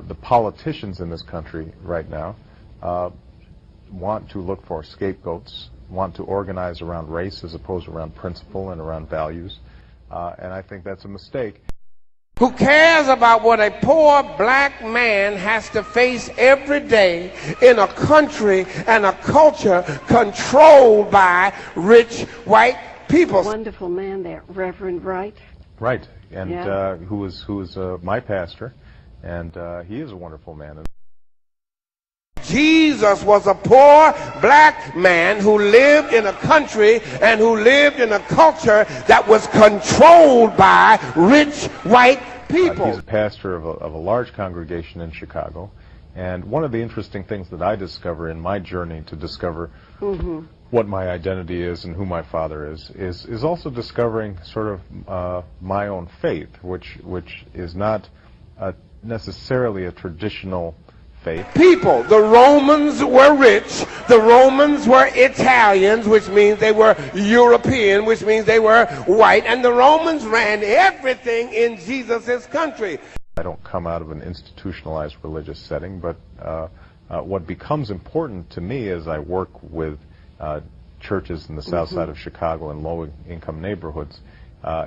the politicians in this country right now want to look for scapegoats, want to organize around race as opposed to around principle and around values, and I think that's a mistake. Who cares about what a poor black man has to face every day in a country and a culture controlled by rich white people? Wonderful man there, Reverend Wright. Right, and who is my pastor, and he is a wonderful man. Jesus was a poor black man who lived in a country and who lived in a culture that was controlled by rich white people. He's a pastor of a large congregation in Chicago, and one of the interesting things that I discover in my journey to discover what my identity is and who my father is also discovering sort of my own faith, which is not necessarily a traditional faith. People, the Romans were rich, the Romans were Italians, which means they were European, which means they were white, and the Romans ran everything in Jesus' country. I don't come out of an institutionalized religious setting, but what becomes important to me as I work with churches in the south side of Chicago and low-income neighborhoods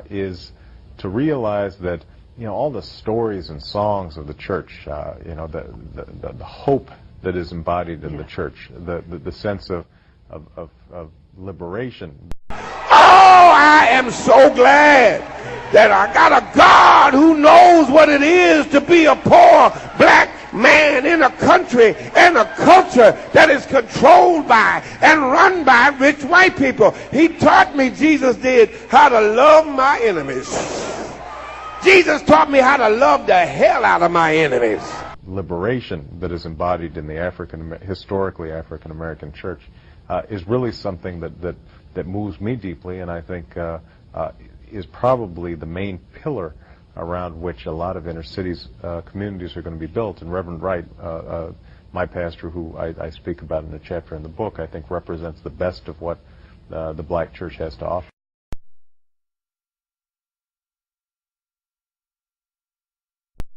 is to realize that all the stories and songs of the church, the hope that is embodied in the church, the sense of liberation. Oh, I am so glad that I got a God who knows what it is to be a poor black man in a country and a culture that is controlled by and run by rich white people. He taught me, Jesus did, how to love my enemies. Jesus taught me how to love the hell out of my enemies. Liberation that is embodied in the historically African-American church is really something that moves me deeply, and I think is probably the main pillar around which a lot of inner cities communities are going to be built. And Reverend Wright, my pastor, who I speak about in the chapter in the book, I think represents the best of what the black church has to offer.